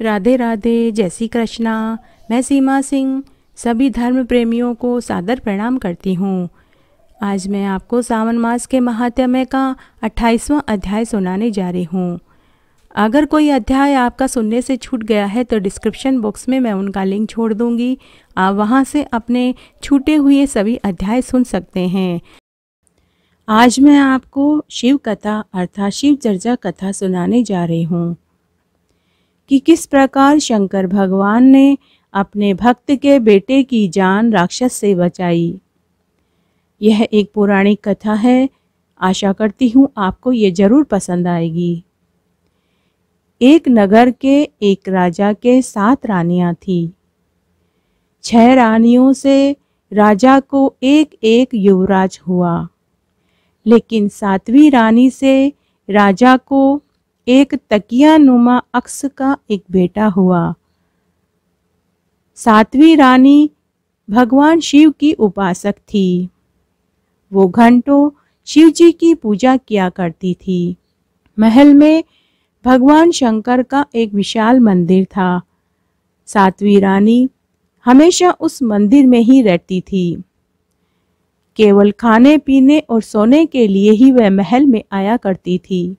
राधे राधे, जय श्री कृष्णा। मैं सीमा सिंह सभी धर्म प्रेमियों को सादर प्रणाम करती हूँ। आज मैं आपको सावन मास के महात्म्य का 28वां अध्याय सुनाने जा रही हूँ। अगर कोई अध्याय आपका सुनने से छूट गया है तो डिस्क्रिप्शन बॉक्स में मैं उनका लिंक छोड़ दूँगी। आप वहाँ से अपने छूटे हुए सभी अध्याय सुन सकते हैं। आज मैं आपको शिव कथा अर्थात शिव चर्चा कथा सुनाने जा रही हूँ कि किस प्रकार शंकर भगवान ने अपने भक्त के बेटे की जान राक्षस से बचाई। यह एक पौराणिक कथा है। आशा करती हूँ आपको ये जरूर पसंद आएगी। एक नगर के एक राजा के 7 रानियां थीं। 6 रानियों से राजा को एक एक युवराज हुआ, लेकिन 7वीं रानी से राजा को एक तकिया नुमा अक्ष का एक बेटा हुआ। 7वीं रानी भगवान शिव की उपासक थी। वो घंटों शिव जी की पूजा किया करती थी। महल में भगवान शंकर का एक विशाल मंदिर था। 7वीं रानी हमेशा उस मंदिर में ही रहती थी। केवल खाने पीने और सोने के लिए ही वह महल में आया करती थी।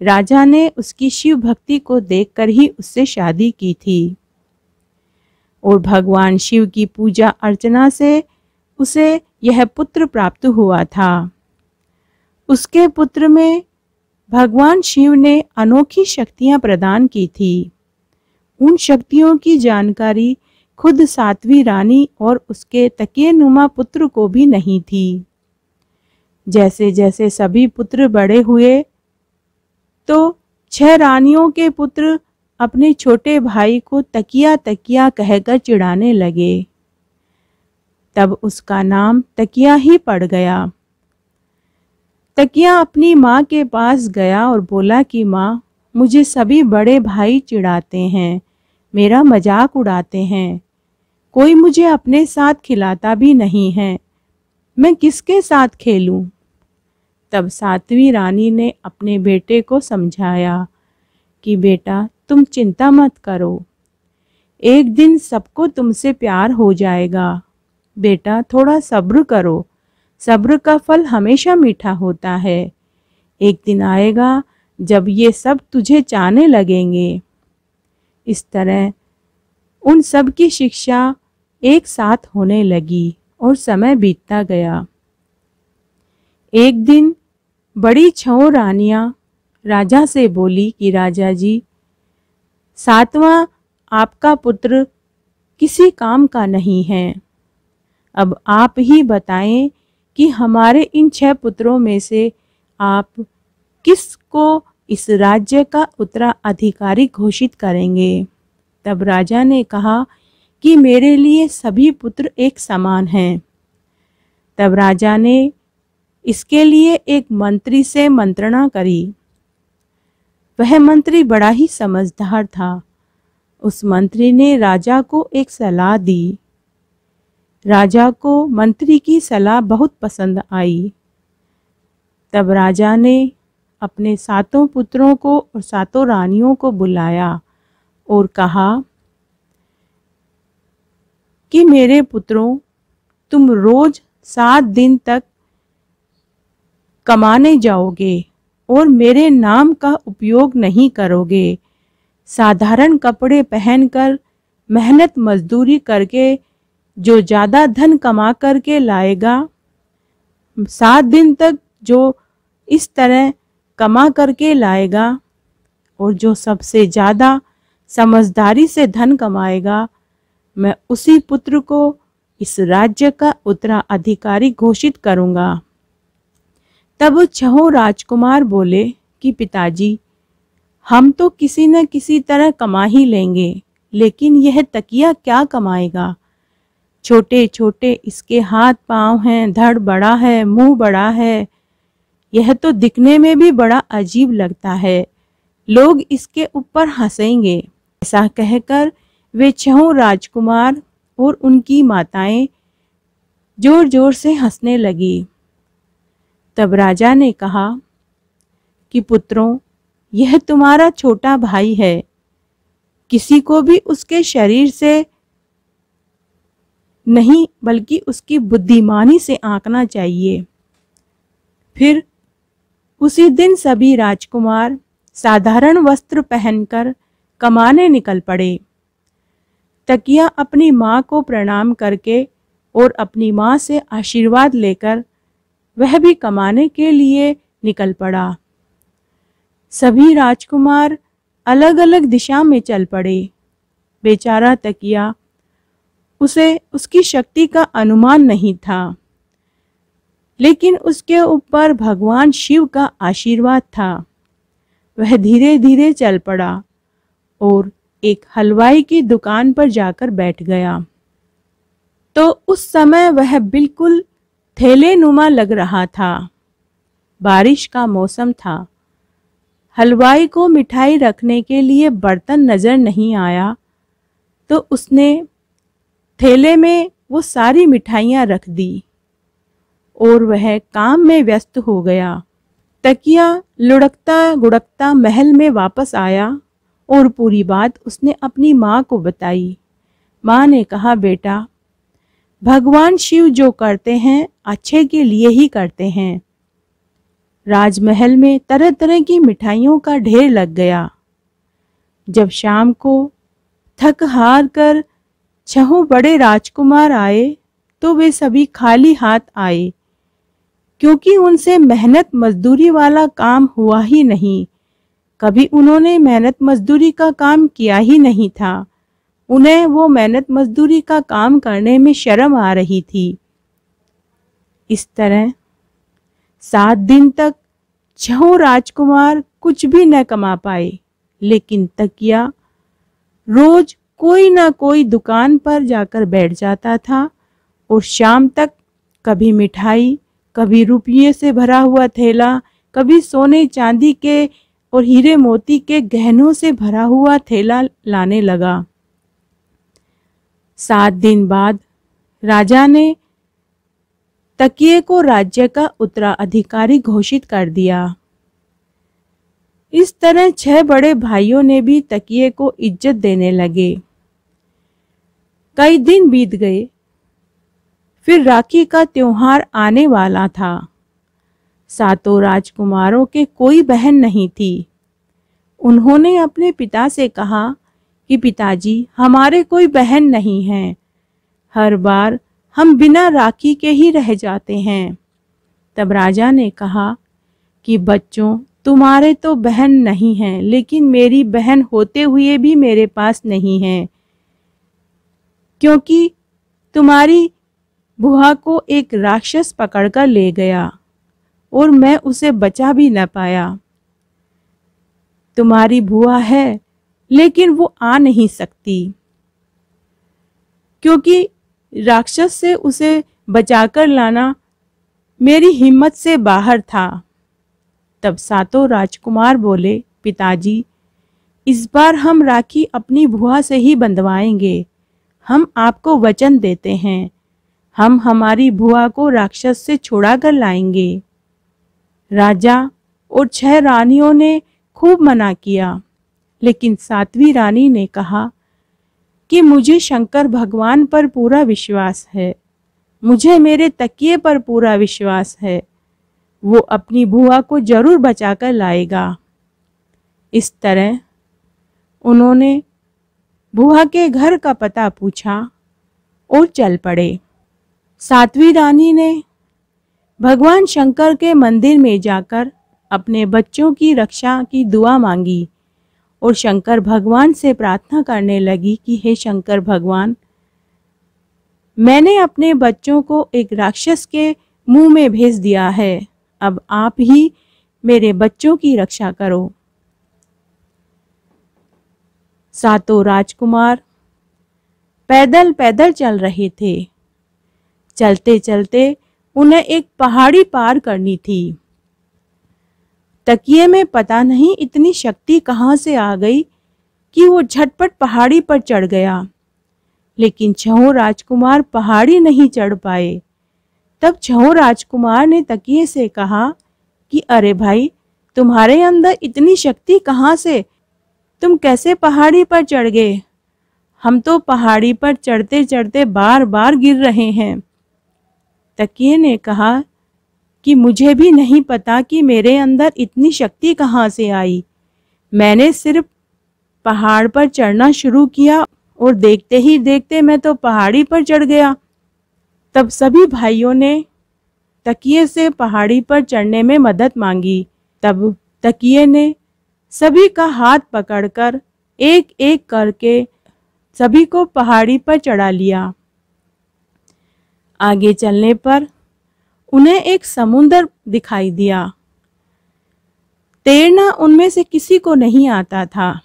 राजा ने उसकी शिव भक्ति को देखकर ही उससे शादी की थी और भगवान शिव की पूजा अर्चना से उसे यह पुत्र प्राप्त हुआ था। उसके पुत्र में भगवान शिव ने अनोखी शक्तियां प्रदान की थी। उन शक्तियों की जानकारी खुद 7वीं रानी और उसके तकियेनुमा पुत्र को भी नहीं थी। जैसे जैसे सभी पुत्र बड़े हुए तो 6 रानियों के पुत्र अपने छोटे भाई को तकिया तकिया कहकर चिढ़ाने लगे। तब उसका नाम तकिया ही पड़ गया। तकिया अपनी माँ के पास गया और बोला कि माँ, मुझे सभी बड़े भाई चिढ़ाते हैं, मेरा मजाक उड़ाते हैं, कोई मुझे अपने साथ खिलाता भी नहीं है, मैं किसके साथ खेलूं? तब 7वीं रानी ने अपने बेटे को समझाया कि बेटा, तुम चिंता मत करो, एक दिन सबको तुमसे प्यार हो जाएगा। बेटा, थोड़ा सब्र करो, सब्र का फल हमेशा मीठा होता है। एक दिन आएगा जब ये सब तुझे चाहने लगेंगे। इस तरह उन सब की शिक्षा एक साथ होने लगी और समय बीतता गया। एक दिन बड़ी 6 रानियां राजा से बोली कि राजा जी, 7वां आपका पुत्र किसी काम का नहीं है। अब आप ही बताएं कि हमारे इन 6 पुत्रों में से आप किसको इस राज्य का उत्तराधिकारी घोषित करेंगे? तब राजा ने कहा कि मेरे लिए सभी पुत्र एक समान हैं। तब राजा ने इसके लिए एक मंत्री से मंत्रणा करी। वह मंत्री बड़ा ही समझदार था। उस मंत्री ने राजा को एक सलाह दी। राजा को मंत्री की सलाह बहुत पसंद आई। तब राजा ने अपने 7 पुत्रों को और 7 रानियों को बुलाया और कहा कि मेरे पुत्रों, तुम रोज 7 दिन तक कमाने जाओगे और मेरे नाम का उपयोग नहीं करोगे। साधारण कपड़े पहनकर मेहनत मजदूरी करके जो ज़्यादा धन कमा करके लाएगा, 7 दिन तक जो इस तरह कमा करके लाएगा और जो सबसे ज़्यादा समझदारी से धन कमाएगा, मैं उसी पुत्र को इस राज्य का उत्तराधिकारी घोषित करूँगा। तब 6 राजकुमार बोले कि पिताजी, हम तो किसी न किसी तरह कमा ही लेंगे, लेकिन यह तकिया क्या कमाएगा? छोटे छोटे इसके हाथ पांव हैं, धड़ बड़ा है, मुंह बड़ा है, यह तो दिखने में भी बड़ा अजीब लगता है, लोग इसके ऊपर हंसेंगे। ऐसा कहकर वे 6 राजकुमार और उनकी माताएं जोर जोर से हंसने लगी। तब राजा ने कहा कि पुत्रों, यह तुम्हारा छोटा भाई है, किसी को भी उसके शरीर से नहीं बल्कि उसकी बुद्धिमानी से आंकना चाहिए। फिर उसी दिन सभी राजकुमार साधारण वस्त्र पहनकर कमाने निकल पड़े। तकिया अपनी माँ को प्रणाम करके और अपनी माँ से आशीर्वाद लेकर वह भी कमाने के लिए निकल पड़ा। सभी राजकुमार अलग अलग दिशा में चल पड़े। बेचारा तकिया, उसे उसकी शक्ति का अनुमान नहीं था, लेकिन उसके ऊपर भगवान शिव का आशीर्वाद था। वह धीरे धीरे चल पड़ा और एक हलवाई की दुकान पर जाकर बैठ गया। तो उस समय वह बिल्कुल थैले नुमा लग रहा था। बारिश का मौसम था। हलवाई को मिठाई रखने के लिए बर्तन नजर नहीं आया, तो उसने थैले में वो सारी मिठाइयाँ रख दी और वह काम में व्यस्त हो गया। तकिया लुढ़कता गुड़कता महल में वापस आया और पूरी बात उसने अपनी माँ को बताई। माँ ने कहा, बेटा, भगवान शिव जो करते हैं अच्छे के लिए ही करते हैं। राजमहल में तरह तरह की मिठाइयों का ढेर लग गया। जब शाम को थक हार कर 6 बड़े राजकुमार आए तो वे सभी खाली हाथ आए, क्योंकि उनसे मेहनत मजदूरी वाला काम हुआ ही नहीं। कभी उन्होंने मेहनत मजदूरी का काम किया ही नहीं था। उन्हें वो मेहनत मजदूरी का काम करने में शर्म आ रही थी। इस तरह 7 दिन तक 6 राजकुमार कुछ भी न कमा पाए, लेकिन तकिया रोज कोई ना कोई दुकान पर जाकर बैठ जाता था और शाम तक कभी मिठाई, कभी रुपये से भरा हुआ थैला, कभी सोने चांदी के और हीरे मोती के गहनों से भरा हुआ थैला लाने लगा। 7 दिन बाद राजा ने तकिए को राज्य का उत्तराधिकारी घोषित कर दिया। इस तरह 6 बड़े भाइयों ने भी तकिए को इज्जत देने लगे। कई दिन बीत गए। फिर राखी का त्योहार आने वाला था। 7 राजकुमारों के कोई बहन नहीं थी। उन्होंने अपने पिता से कहा कि पिताजी, हमारे कोई बहन नहीं है। हर बार हम बिना राखी के ही रह जाते हैं। तब राजा ने कहा कि बच्चों, तुम्हारे तो बहन नहीं हैं, लेकिन मेरी बहन होते हुए भी मेरे पास नहीं है, क्योंकि तुम्हारी बुआ को एक राक्षस पकड़कर ले गया और मैं उसे बचा भी न पाया। तुम्हारी बुआ है, लेकिन वो आ नहीं सकती, क्योंकि राक्षस से उसे बचाकर लाना मेरी हिम्मत से बाहर था। तब 7 राजकुमार बोले, पिताजी, इस बार हम राखी अपनी बुआ से ही बंधवाएंगे। हम आपको वचन देते हैं, हम हमारी बुआ को राक्षस से छुड़ा कर लाएंगे। राजा और 6 रानियों ने खूब मना किया, लेकिन 7वीं रानी ने कहा कि मुझे शंकर भगवान पर पूरा विश्वास है, मुझे मेरे तकिए पर पूरा विश्वास है, वो अपनी बुआ को जरूर बचाकर लाएगा। इस तरह उन्होंने बुआ के घर का पता पूछा और चल पड़े। 7वीं रानी ने भगवान शंकर के मंदिर में जाकर अपने बच्चों की रक्षा की दुआ मांगी और शंकर भगवान से प्रार्थना करने लगी कि हे शंकर भगवान, मैंने अपने बच्चों को एक राक्षस के मुंह में भेज दिया है, अब आप ही मेरे बच्चों की रक्षा करो। 7 राजकुमार पैदल पैदल चल रहे थे। चलते चलते उन्हें एक पहाड़ी पार करनी थी। तकिए में पता नहीं इतनी शक्ति कहाँ से आ गई कि वो झटपट पहाड़ी पर चढ़ गया, लेकिन 6 राजकुमार पहाड़ी नहीं चढ़ पाए। तब 6 राजकुमार ने तकिए से कहा कि अरे भाई, तुम्हारे अंदर इतनी शक्ति कहाँ से? तुम कैसे पहाड़ी पर चढ़ गए? हम तो पहाड़ी पर चढ़ते चढ़ते बार बार गिर रहे हैं। तकिए ने कहा कि मुझे भी नहीं पता कि मेरे अंदर इतनी शक्ति कहाँ से आई। मैंने सिर्फ पहाड़ पर चढ़ना शुरू किया और देखते ही देखते मैं तो पहाड़ी पर चढ़ गया। तब सभी भाइयों ने तकिए से पहाड़ी पर चढ़ने में मदद मांगी। तब तकिए ने सभी का हाथ पकड़कर एक एक करके सभी को पहाड़ी पर चढ़ा लिया। आगे चलने पर उन्हें एक समुंदर दिखाई दिया। तैरना उनमें से किसी को नहीं आता था,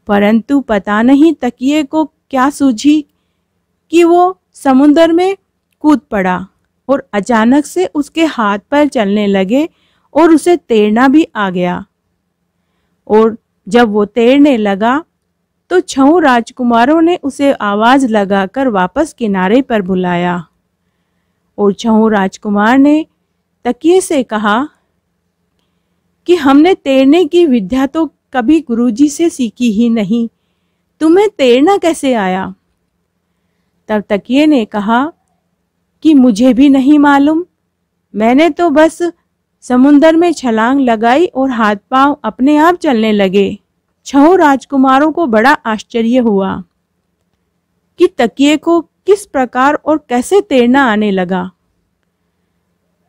परंतु पता नहीं तकिए को क्या सूझी कि वो समुंदर में कूद पड़ा और अचानक से उसके हाथ पैर चलने लगे और उसे तैरना भी आ गया। और जब वो तैरने लगा तो 6 राजकुमारों ने उसे आवाज लगाकर वापस किनारे पर बुलाया और 6 राजकुमार ने तकिए से कहा कि हमने तैरने की विद्या तो कभी गुरुजी से सीखी ही नहीं, तुम्हें तैरना कैसे आया? तब तकिए ने कहा कि मुझे भी नहीं मालूम, मैंने तो बस समुंदर में छलांग लगाई और हाथ पांव अपने आप चलने लगे। 6 राजकुमारों को बड़ा आश्चर्य हुआ कि तकिए को किस प्रकार और कैसे तैरना आने लगा।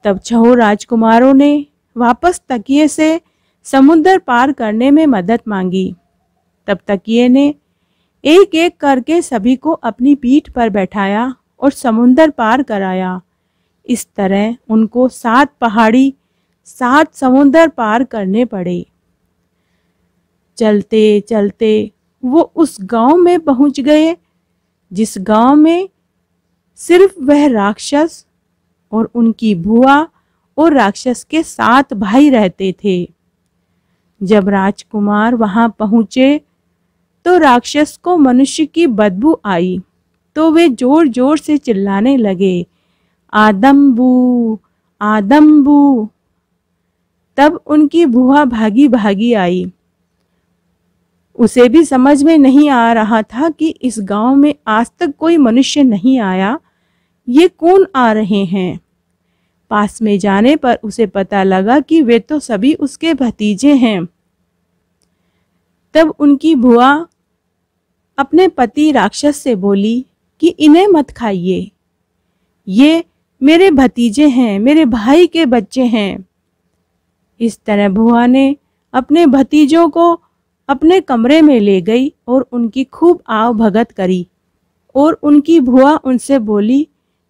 तब 6 राजकुमारों ने वापस तकिए से समुंदर पार करने में मदद मांगी। तब तकिए ने एक एक करके सभी को अपनी पीठ पर बैठाया और समुंदर पार कराया। इस तरह उनको 7 पहाड़ी 7 समुंदर पार करने पड़े। चलते चलते वो उस गांव में पहुंच गए जिस गांव में सिर्फ वह राक्षस और उनकी बुआ और राक्षस के 7 भाई रहते थे। जब राजकुमार वहां पहुंचे तो राक्षस को मनुष्य की बदबू आई तो वे जोर जोर से चिल्लाने लगे, आदम्बू आदम्बू। तब उनकी बुआ भागी भागी आई। उसे भी समझ में नहीं आ रहा था कि इस गांव में आज तक कोई मनुष्य नहीं आया, ये कौन आ रहे हैं। पास में जाने पर उसे पता लगा कि वे तो सभी उसके भतीजे हैं। तब उनकी बुआ अपने पति राक्षस से बोली कि इन्हें मत खाइए, ये मेरे भतीजे हैं, मेरे भाई के बच्चे हैं। इस तरह बुआ ने अपने भतीजों को अपने कमरे में ले गई और उनकी खूब आव भगत करी। और उनकी बुआ उनसे बोली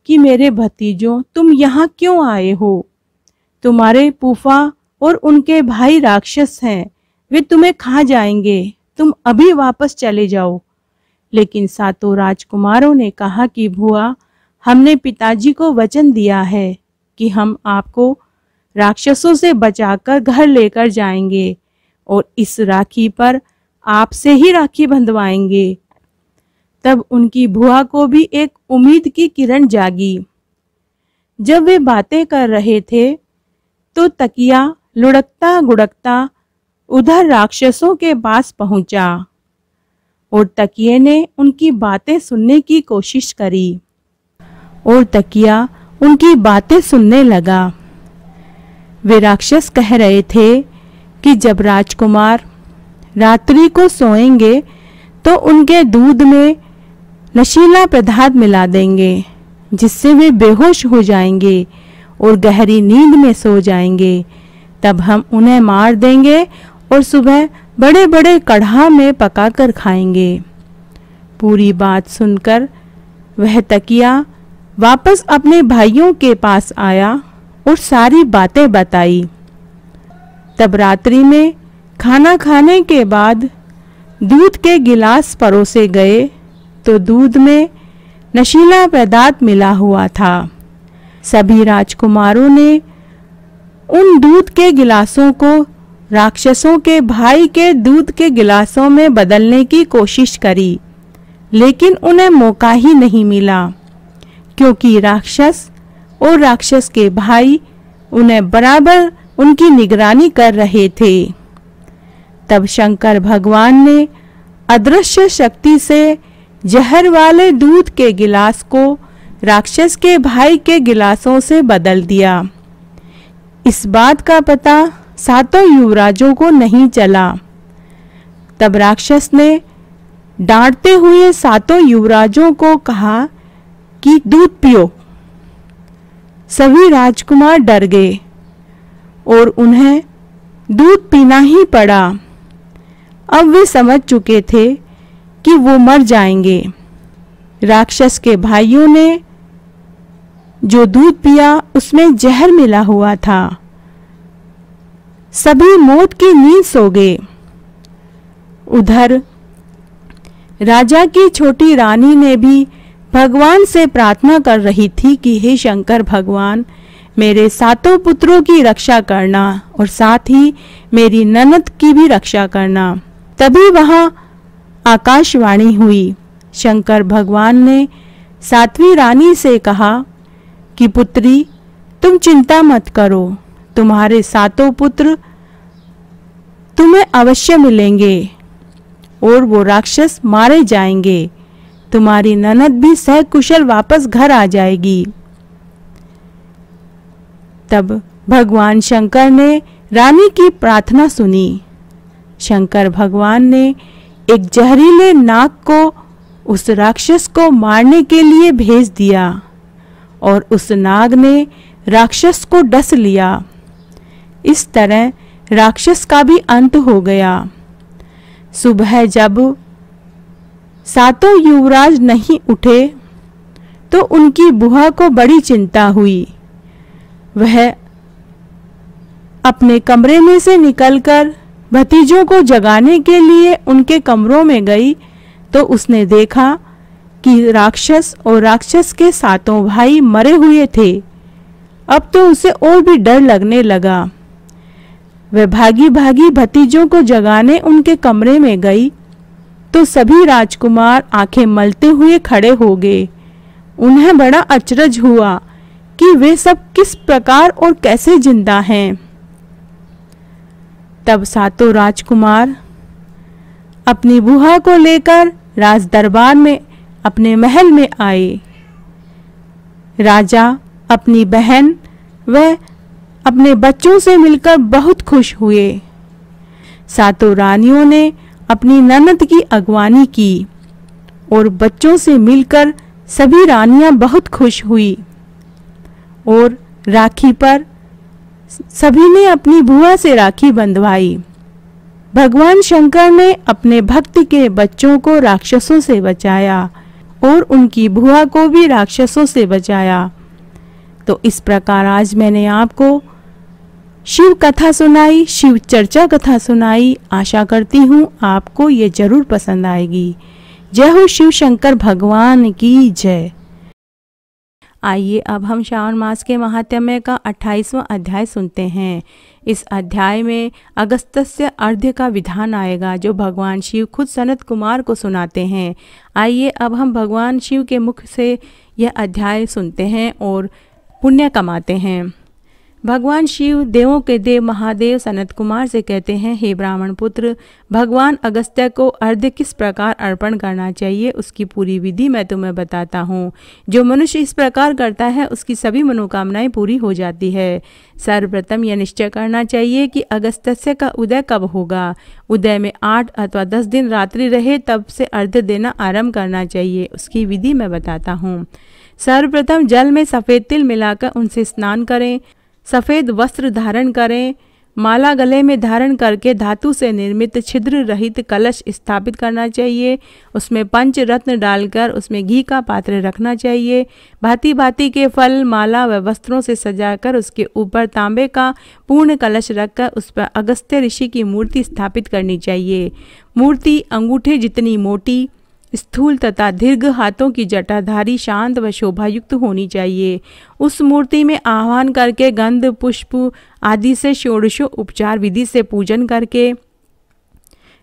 कि मेरे भतीजों, तुम यहाँ क्यों आए हो? तुम्हारे फूफा और उनके भाई राक्षस हैं, वे तुम्हें खा जाएंगे, तुम अभी वापस चले जाओ। लेकिन 7 राजकुमारों ने कहा कि बुआ, हमने पिताजी को वचन दिया है कि हम आपको राक्षसों से बचाकर घर लेकर जाएंगे और इस राखी पर आपसे ही राखी बंधवाएंगे। तब उनकी बुआ को भी एक उम्मीद की किरण जागी। जब वे बातें कर रहे थे तो तकिया लुढ़कता गुड़कता उधर राक्षसों के पास पहुंचा और तकिए ने उनकी बातें सुनने की कोशिश करी और तकिया उनकी बातें सुनने लगा। वे राक्षस कह रहे थे कि जब राजकुमार रात्रि को सोएंगे तो उनके दूध में नशीला पदार्थ मिला देंगे जिससे वे बेहोश हो जाएंगे और गहरी नींद में सो जाएंगे। तब हम उन्हें मार देंगे और सुबह बड़े बड़े कढ़ा में पकाकर खाएंगे। पूरी बात सुनकर वह तकिया वापस अपने भाइयों के पास आया और सारी बातें बताई। तब रात्रि में खाना खाने के बाद दूध के गिलास परोसे गए तो दूध में नशीला पदार्थ मिला हुआ था। सभी राजकुमारों ने उन दूध के गिलासों को राक्षसों के भाई के दूध के गिलासों में बदलने की कोशिश करी, लेकिन उन्हें मौका ही नहीं मिला क्योंकि राक्षस और राक्षस के भाई उन्हें बराबर उनकी निगरानी कर रहे थे। तब शंकर भगवान ने अदृश्य शक्ति से जहर वाले दूध के गिलास को राक्षस के भाई के गिलासों से बदल दिया। इस बात का पता सातों युवराजों को नहीं चला। तब राक्षस ने डांटते हुए सातों युवराजों को कहा कि दूध पियो। सभी राजकुमार डर गए और उन्हें दूध पीना ही पड़ा। अब वे समझ चुके थे कि वो मर जाएंगे। राक्षस के भाइयों ने जो दूध पिया उसमें जहर मिला हुआ था। सभी मौत की नींद सो गए। उधर राजा की छोटी रानी ने भी भगवान से प्रार्थना कर रही थी कि हे शंकर भगवान, मेरे सातों पुत्रों की रक्षा करना और साथ ही मेरी ननद की भी रक्षा करना। तभी वहां आकाशवाणी हुई। शंकर भगवान ने सातवीं रानी से कहा कि पुत्री, तुम चिंता मत करो, तुम्हारे सातों पुत्र तुम्हें अवश्य मिलेंगे और वो राक्षस मारे जाएंगे। तुम्हारी ननद भी सहकुशल वापस घर आ जाएगी। तब भगवान शंकर ने रानी की प्रार्थना सुनी। शंकर भगवान ने एक जहरीले नाग को उस राक्षस को मारने के लिए भेज दिया और उस नाग ने राक्षस को डस लिया। इस तरह राक्षस का भी अंत हो गया। सुबह जब सातों युवराज नहीं उठे तो उनकी बुआ को बड़ी चिंता हुई। वह अपने कमरे में से निकलकर भतीजों को जगाने के लिए उनके कमरों में गई तो उसने देखा कि राक्षस और राक्षस के सातों भाई मरे हुए थे। अब तो उसे और भी डर लगने लगा। वह भागी भागी भतीजों को जगाने उनके कमरे में गई तो सभी राजकुमार आंखें मलते हुए खड़े हो गए। उन्हें बड़ा अचरज हुआ कि वे सब किस प्रकार और कैसे जिंदा हैं। तब सातों राजकुमार अपनी बुआ को लेकर राज दरबार में अपने महल में आए। राजा अपनी बहन व अपने बच्चों से मिलकर बहुत खुश हुए। सातों रानियों ने अपनी ननद की अगवानी की और बच्चों से मिलकर सभी रानियां बहुत खुश हुई। और राखी पर सभी ने अपनी बुआ से राखी बंधवाई। भगवान शंकर ने अपने भक्त के बच्चों को राक्षसों से बचाया और उनकी बुआ को भी राक्षसों से बचाया। तो इस प्रकार आज मैंने आपको शिव कथा सुनाई, शिव चर्चा कथा सुनाई। आशा करती हूँ आपको ये जरूर पसंद आएगी। जय हो शिव शंकर भगवान की जय। आइए अब हम श्रावण मास के महात्म्य का 28वां अध्याय सुनते हैं। इस अध्याय में अगस्त्य अर्घ्य का विधान आएगा जो भगवान शिव खुद सनत कुमार को सुनाते हैं। आइए अब हम भगवान शिव के मुख से यह अध्याय सुनते हैं और पुण्य कमाते हैं। भगवान शिव देवों के देव महादेव सनत कुमार से कहते हैं, हे ब्राह्मण पुत्र, भगवान अगस्त्य को अर्घ्य किस प्रकार अर्पण करना चाहिए उसकी पूरी विधि मैं तुम्हें बताता हूँ। जो मनुष्य इस प्रकार करता है उसकी सभी मनोकामनाएं पूरी हो जाती है। सर्वप्रथम यह निश्चय करना चाहिए कि अगस्त्य का उदय कब होगा। उदय में 8 अथवा 10 दिन रात्रि रहे तब से अर्घ्य देना आरंभ करना चाहिए। उसकी विधि मैं बताता हूँ। सर्वप्रथम जल में सफ़ेद तिल मिलाकर उनसे स्नान करें। सफ़ेद वस्त्र धारण करें। माला गले में धारण करके धातु से निर्मित छिद्र रहित कलश स्थापित करना चाहिए। उसमें पंच रत्न डालकर उसमें घी का पात्र रखना चाहिए। भांति भांति के फल, माला व वस्त्रों से सजाकर उसके ऊपर तांबे का पूर्ण कलश रखकर उस पर अगस्त्य ऋषि की मूर्ति स्थापित करनी चाहिए। मूर्ति अंगूठे जितनी मोटी, स्थूल तथा दीर्घ हाथों की जटाधारी, शांत व शोभायुक्त होनी चाहिए। उस मूर्ति में आह्वान करके गंध पुष्प आदि से षोडशों उपचार विधि से पूजन करके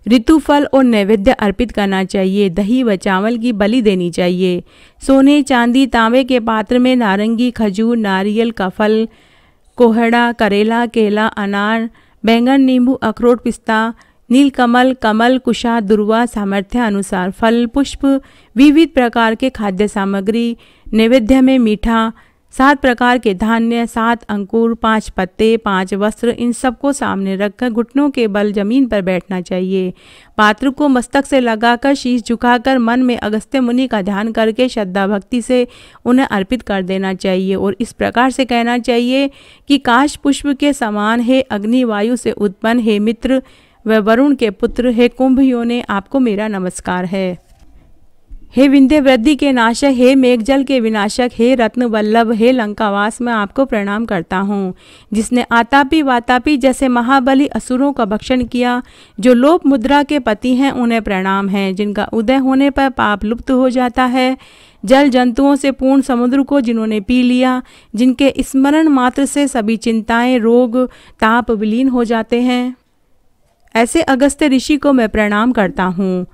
ऋतुफल और नैवेद्य अर्पित करना चाहिए। दही व चावल की बलि देनी चाहिए। सोने, चांदी, तांबे के पात्र में नारंगी, खजूर, नारियल का फल, कोहड़ा, करेला, केला, अनार, बैंगन, नींबू, अखरोट, पिस्ता नीलकमल, कमल, कुशा, दुर्वा सामर्थ्य अनुसार फल, पुष्प, विविध प्रकार के खाद्य सामग्री, नैवेद्य में मीठा, 7 प्रकार के धान्य, 7 अंकुर, 5 पत्ते, 5 वस्त्र, इन सबको सामने रखकर घुटनों के बल जमीन पर बैठना चाहिए। पात्र को मस्तक से लगाकर शीश झुकाकर मन में अगस्त्य मुनि का ध्यान करके श्रद्धा भक्ति से उन्हें अर्पित कर देना चाहिए और इस प्रकार से कहना चाहिए कि काश पुष्प के समान हे अग्नि वायु से उत्पन्न, हे मित्र व वरुण के पुत्र, हे कुंभ योने, आपको मेरा नमस्कार है। हे विंध्य वृद्धि के नाशक, हे मेघजल के विनाशक, हे रत्न वल्लभ, हे लंकावास, मैं आपको प्रणाम करता हूँ। जिसने आतापी वातापी जैसे महाबली असुरों का भक्षण किया, जो लोप मुद्रा के पति हैं, उन्हें प्रणाम है। जिनका उदय होने पर पाप लुप्त हो जाता है, जल जंतुओं से पूर्ण समुद्र को जिन्होंने पी लिया, जिनके स्मरण मात्र से सभी चिंताएं, रोग, ताप विलीन हो जाते हैं, ऐसे अगस्त्य ऋषि को मैं प्रणाम करता हूँ।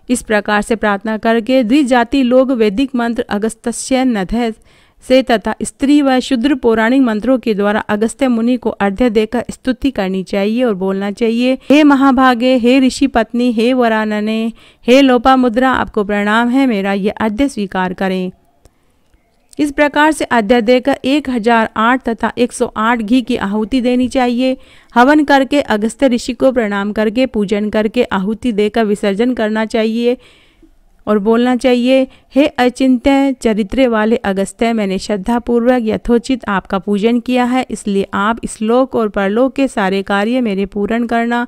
इस प्रकार से प्रार्थना करके द्विजाति लोग वैदिक मंत्र अगस्त्य नधः से तथा स्त्री व शूद्र पौराणिक मंत्रों के द्वारा अगस्त्य मुनि को अर्घ्य देकर स्तुति करनी चाहिए और बोलना चाहिए, हे महाभागे, हे ऋषि पत्नी, हे वरानने, हे लोपामुद्रा, आपको प्रणाम है, मेरा यह अर्घ्य स्वीकार करें। इस प्रकार से अर्घ्य देकर 1008 तथा 108 घी की आहुति देनी चाहिए। हवन करके अगस्त्य ऋषि को प्रणाम करके पूजन करके आहुति देकर विसर्जन करना चाहिए और बोलना चाहिए, हे अचिंत्य चरित्र वाले अगस्त्य, मैंने श्रद्धापूर्वक यथोचित आपका पूजन किया है, इसलिए आप इस लोक और परलोक के सारे कार्य मेरे पूर्ण करना।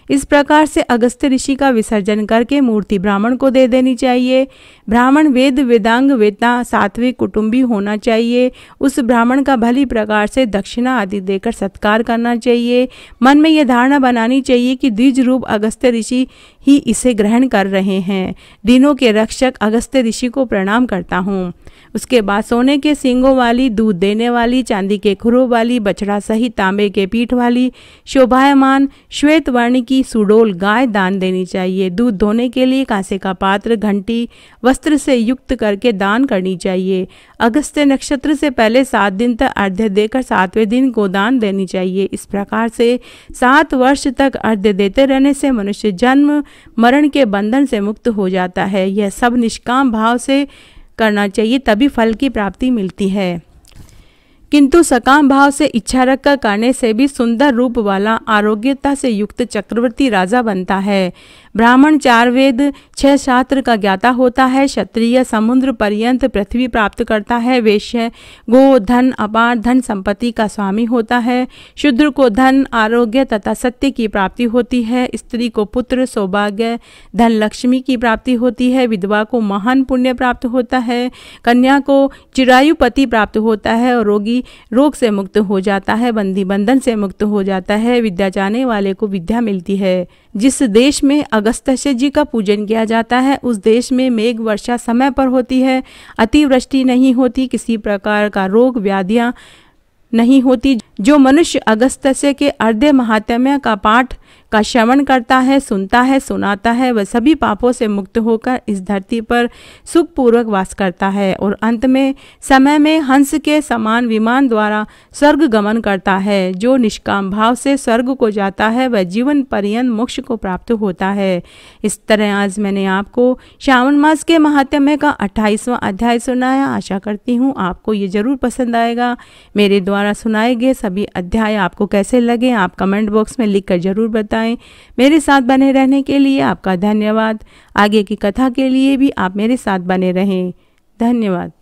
इस प्रकार से अगस्त्य ऋषि का विसर्जन करके मूर्ति ब्राह्मण को दे देनी चाहिए। ब्राह्मण वेद वेदांग वेता सात्विक कुटुंबी होना चाहिए। उस ब्राह्मण का भली प्रकार से दक्षिणा आदि देकर सत्कार करना चाहिए। मन में यह धारणा बनानी चाहिए कि द्विज रूप अगस्त्य ऋषि ही इसे ग्रहण कर रहे हैं। दिनों के रक्षक अगस्त्य ऋषि को प्रणाम करता हूँ। उसके बाद सोने के सींगों वाली, दूध देने वाली, चांदी के खुरों वाली, बछड़ा सहित तांबे के पीठ वाली, शोभायमान श्वेत वर्ण की सुडोल गाय दान देनी चाहिए। दूध धोने के लिए कांसे का पात्र, घंटी, वस्त्र से युक्त करके दान करनी चाहिए। अगस्त्य नक्षत्र से पहले 7 दिन तक अर्घ्य देकर 7वें दिन गोदान देनी चाहिए। इस प्रकार से 7 वर्ष तक अर्घ्य देते रहने से मनुष्य जन्म मरण के बंधन से मुक्त हो जाता है। यह सब निष्काम भाव से करना चाहिए, तभी फल की प्राप्ति मिलती है। किंतु सकाम भाव से इच्छा रखकर करने से भी सुंदर रूप वाला आरोग्यता से युक्त चक्रवर्ती राजा बनता है। ब्राह्मण 4 वेद 6 शास्त्र का ज्ञाता होता है। क्षत्रिय समुद्र पर्यंत पृथ्वी प्राप्त करता है। वैश्य गो धन अपार धन संपत्ति का स्वामी होता है। शूद्र को धन आरोग्य तथा सत्य की प्राप्ति होती है। स्त्री को पुत्र सौभाग्य धन लक्ष्मी की प्राप्ति होती है। विधवा को महान पुण्य प्राप्त होता है। कन्या को चिरायु पति प्राप्त होता है और रोगी रोग से मुक्त हो जाता है। बंदी बंधन से मुक्त हो जाता है। विद्या चाहने वाले को विद्या मिलती है। जिस देश में अगस्त्य जी का पूजन किया जाता है उस देश में मेघ वर्षा समय पर होती है। अतिवृष्टि नहीं होती। किसी प्रकार का रोग व्याधियां नहीं होती। जो मनुष्य अगस्त्य के अर्घ्य महात्म्य का पाठ का श्रवण करता है, सुनता है, सुनाता है, वह सभी पापों से मुक्त होकर इस धरती पर सुखपूर्वक वास करता है और अंत में समय में हंस के समान विमान द्वारा स्वर्ग गमन करता है। जो निष्काम भाव से स्वर्ग को जाता है वह जीवन पर्यंत मोक्ष को प्राप्त होता है। इस तरह आज मैंने आपको श्रावण मास के महात्म्य का 28वां अध्याय सुनाया। आशा करती हूँ आपको ये जरूर पसंद आएगा। मेरे द्वारा सुनाए गए सभी अध्याय आपको कैसे लगे आप कमेंट बॉक्स में लिखकर जरूर बताएं। मेरे साथ बने रहने के लिए आपका धन्यवाद। आगे की कथा के लिए भी आप मेरे साथ बने रहें। धन्यवाद।